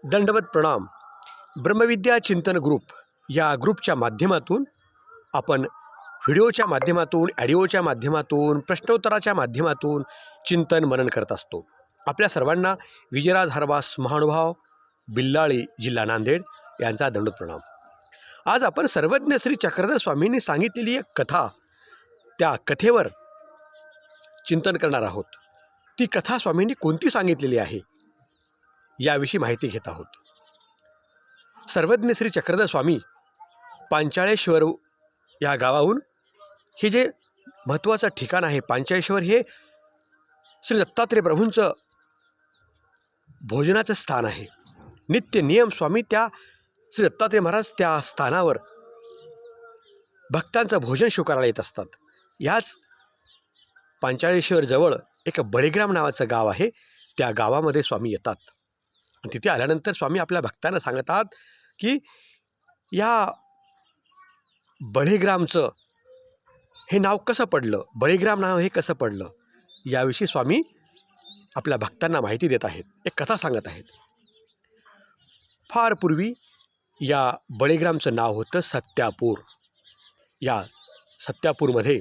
दंडवत प्रणाम. ब्रह्मविद्या चिंतन ग्रुप या ग्रुपच्या माध्यमातून आपण व्हिडिओच्या माध्यमातून, ऑडिओच्या माध्यमातून, प्रश्नोत्तराच्या माध्यमातून चिंतन मनन करत असतो. आपल्या सर्वांना विजयराज हरवास महानुभाव, बिल्लाळी, जिल्हा नांदेड यांचा दंडवत प्रणाम. आज आपण सर्वज्ञ श्री चक्रधर स्वामींनी सांगितलेली एक कथा, त्या कथेवर चिंतन करणार आहोत. ती कथा स्वामींनी कोणती सांगितलेली आहे याविषयी माहिती घेत आहोत. सर्वज्ञ श्री चक्रधर स्वामी पांचाळेश्वर या गावाहून, हे जे महत्त्वाचं ठिकाण आहे पांचाळेश्वर, हे श्री दत्तात्रय प्रभूंचं भोजनाचं स्थान आहे. नित्य नियम स्वामी त्या श्री दत्तात्रय महाराज त्या स्थानावर भक्तांचं भोजन स्वीकारायला येत असतात. याच पांचाळेश्वर जवळ एक बळीग्राम नावाचं गाव आहे. त्या गावामध्ये स्वामी येतात. तिथे आल्यानंतर स्वामी आपल्या भक्तांना सांगतात की या बळीग्रामचं हे नाव कसं पडलं, बळीग्राम नाव हे कसं पडलं, याविषयी स्वामी आपल्या भक्तांना माहिती देत आहेत, एक कथा सांगत आहेत. फार पूर्वी या बळीग्रामचं नाव होतं सत्यापूर. या सत्यापूरमध्ये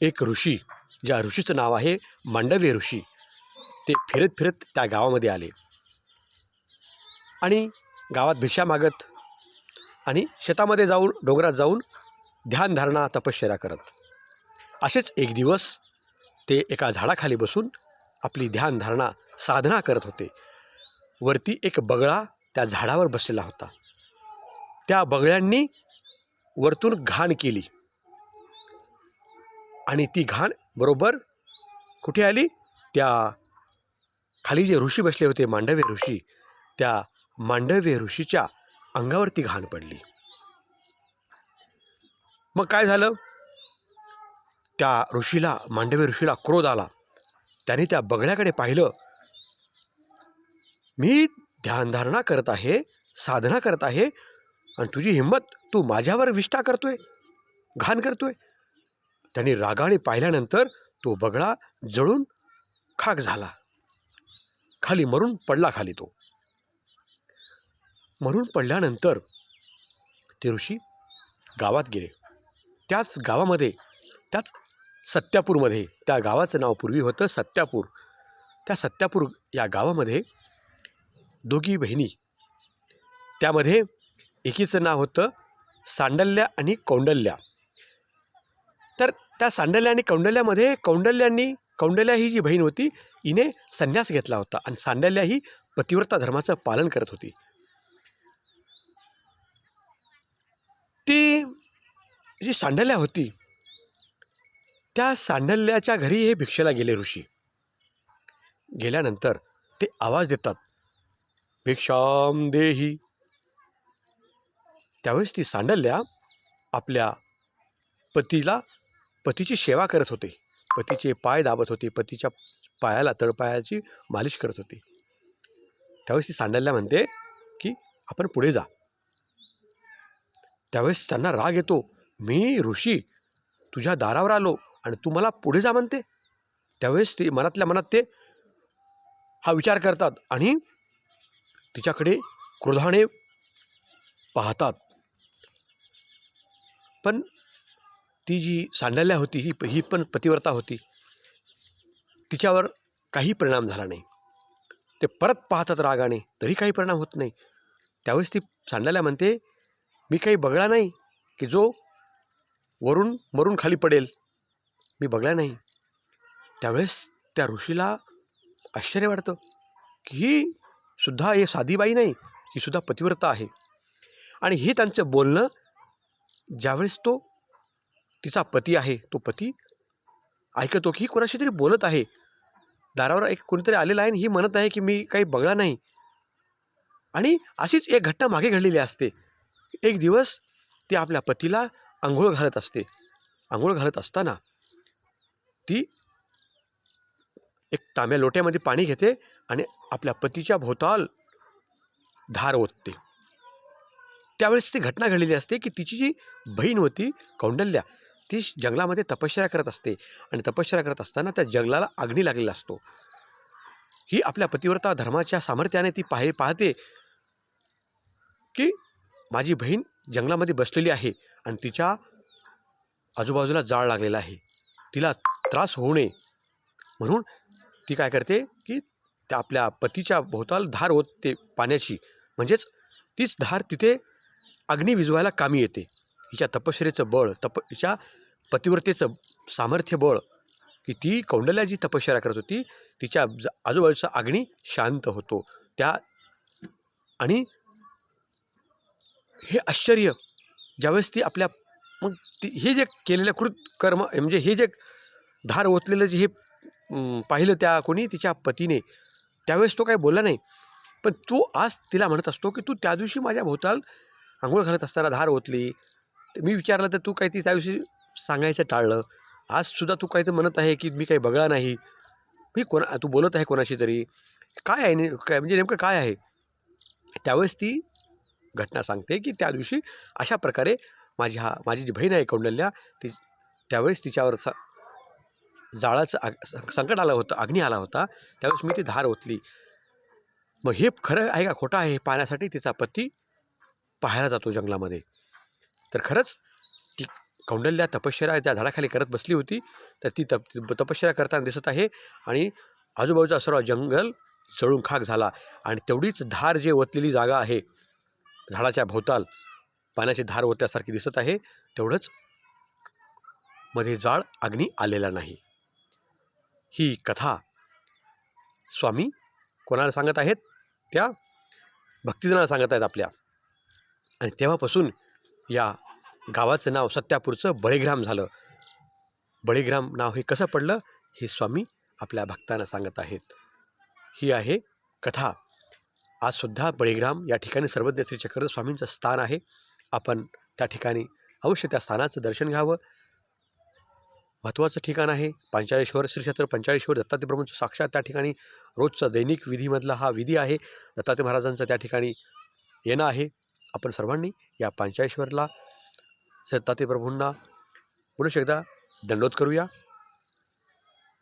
एक ऋषी, ज्या ऋषीचं नाव आहे मांडव्य ऋषी, ते फिरत फिरत त्या गावामध्ये आले आणि गावात भिक्षा मागत आणि शेतामध्ये जाऊन, डोंगरात जाऊन ध्यानधारणा तपश्चर्या करत. असेच एक दिवस ते एका झाडाखाली बसून आपली ध्यानधारणा साधना करत होते. वरती एक बगळा त्या झाडावर बसलेला होता. त्या बगळ्यांनी वरतून घाण केली आणि ती घाण बरोबर कुठे आली, त्या खाली जे ऋषी बसले होते मांडव्य ऋषी, त्या मांडव्य ऋषीच्या अंगावरती घाण पडली. मग काय झालं, त्या ऋषीला, मांडव्य ऋषीला क्रोध आला. त्याने त्या बगळ्याकडे पाहिलं. मी ध्यानधारणा करत आहे, साधना करत आहे, आणि तुझी हिंमत, तू माझ्यावर विष्ठा करतोय, घाण करतोय. त्याने रागाने पाहिल्यानंतर तो बगळा जळून खाक झाला, खाली मरून पडला. खाली तो मरून पडल्यानंतर ते ऋषी गावात गेले. त्याच गावामध्ये, त्याच सत्यापूरमध्ये, त्या गावाचं नाव पूर्वी होतं सत्यापूर. त्या सत्यापूर या गावामध्ये दोघी बहिणी, त्यामध्ये एकीचं नाव होतं सांडल्या आणि कौंडल्या. तर त्या सांडल्या आणि कौंडल्यामध्ये कौंडल्या ही जी बहीण होती, हिने संन्यास घेतला होता आणि सांडल्या ही पतिव्रता धर्माचं पालन करत होती. ती जी सांडल्या होती, त्या सांडल्याच्या घरी हे भिक्षेला गेले ऋषी. गेल्यानंतर ते आवाज देतात, भिक्षाम देही. त्यावेळेस ती सांडल्या आपल्या पतीची सेवा करत होते, पतीचे पाय दाबत होते, पतीच्या पायाला, तळपायाची मालिश करत होते. त्यावेळेस ती सांडल्या म्हणते की आपण पुढे जा. त्यावेळेस त्यांना राग येतो, मी ऋषी तुझ्या दारावर आलो आणि तू मला पुढे जा म्हणते. त्यावेळेस ते मनातल्या मनात ते हा विचार करतात आणि तिच्याकडे क्रोधाने पाहतात. पण ती जी सांडल्या होती, ही पण पतिव्रता होती. तिच्यावर काही परिणाम झाला नाही. ते परत पाहतात रागाने, तरी काही परिणाम होत नाही. त्यावेळेस ती सांडल्या म्हणते, मी काही बगळा नाही की जो वरून मरून खाली पडेल, मी बगळा नाही. त्यावेळेस त्या ऋषीला आश्चर्य वाटतं की ही सुद्धा हे साधी बाई नाही, ही सुद्धा पतिव्रता आहे. आणि हे त्यांचं बोलणं, ज्यावेळेस तो तिचा पती आहे, तो पती ऐकतो की ही कोणाशी तरी बोलत आहे. दारावर एक कोणीतरी आलेला आहे आणि ही म्हणत आहे की मी काही बगळा नाही. आणि अशीच एक घटना मागे घडलेली असते. एक दिवस ती आपल्या पतीला आंघोळ घालत असते. आंघोळ घालत असताना ती एक तांब्या लोट्यामध्ये पाणी घेते आणि आपल्या पतीच्या भोवताल धार ओतते. त्यावेळेस ती घटना घडलेली असते की तिची जी बहीण होती कौंडल्या, ती जंगलामध्ये तपश्चर्या करत असते आणि तपश्चर्या करत असताना त्या जंगलाला अग्नी लागलेला असतो. ही आपल्या पतिव्रता धर्माच्या सामर्थ्याने ती पाहते की माझी बहीण जंगलामध्ये बसलेली आहे आणि तिच्या आजूबाजूला जाळ लागलेला आहे, तिला त्रास होऊ नये म्हणून ती काय करते की त्या आपल्या पतीच्या भोवताल धार ओतते पाण्याची, म्हणजेच तीच धार तिथे अग्नी विझवायला कामी येते. हिच्या तपश्चर्येचं बळ, हिच्या पतिव्रतेचं सामर्थ्य बळ, की ती कौंडल्या जी तपश्चर्या करत होती तिच्या आजूबाजूचा अग्नी शांत होतो त्या. आणि हे आश्चर्य ज्यावेळेस ती आपल्या मग हे जे केलेलं कृत कर्म म्हणजे हे जे धार ओतलेलं जे हे पाहिलं त्या कोणी तिच्या पतीने, त्यावेळेस तो काही बोलला नाही. पण तो आज तिला म्हणत असतो की तू त्या दिवशी माझ्या भोवताल आंघोळ घालत असताना धार ओतली, मी विचारलं तर तू काही ती त्याविषयी सांगायचं टाळलं. आजसुद्धा तू काही तर म्हणत आहे की मी काही बघला नाही, मी तू बोलत आहे कोणाशी तरी, काय आहे काय म्हणजे नेमकं काय आहे. त्यावेळेस ती घटना सांगते की त्या दिवशी अशा प्रकारे माझी जी बहीण आहे कौंडल्या, ती त्यावेळेस तिच्यावर जाळाचं संकट आलं होतं, अग्नी आला होता, त्यावेळेस मी ती धार ओतली. मग हे खरं आहे का खोटं आहे हे पाहण्यासाठी तिचा पती पाहायला जातो जंगलामध्ये. तर खरंच ती कौंडल्या तपश्चर्या त्या झाडाखाली करत बसली होती, तर ती तपश्चर्या करताना दिसत आहे आणि आजूबाजूचा सर्व जंगल जळून खाक झाला आणि तेवढीच धार जे ओतलेली जागा आहे झाडाच्या भोवताल पाण्याची धार ओतल्यासारखी दिसत आहे, तेवढंच मध्ये जाळ अग्नी आलेला नाही. ही कथा स्वामी कोणाला सांगत आहेत, त्या भक्तिजनाला सांगत आहेत आपल्या. आणि तेव्हापासून या गावाचं नाव सत्यापूरचं बळीग्राम झालं. बळीग्राम नाव हे कसं पडलं हे स्वामी आपल्या भक्तांना सांगत आहेत. ही आहे कथा. आजसुद्धा बळीग्राम या ठिकाणी सर्वज्ञ श्री चक्रधर स्वामींचं स्थान आहे. आपण त्या ठिकाणी अवश्य त्या स्थानाचं दर्शन घ्यावं. महत्त्वाचं ठिकाण आहे. पंचाळेश्वर श्री क्षेत्र पंचाळेश्वर दत्तात्रय प्रभूंचं साक्षात त्या ठिकाणी रोजचा दैनिक विधीमधला हा विधी आहे. दत्तात्रय महाराजांचं त्या ठिकाणी येणं आहे. आपण सर्वांनी या पंचाळेश्वरला दत्तात्रय प्रभूंना पुन्हा एकदा दंडोत करूया.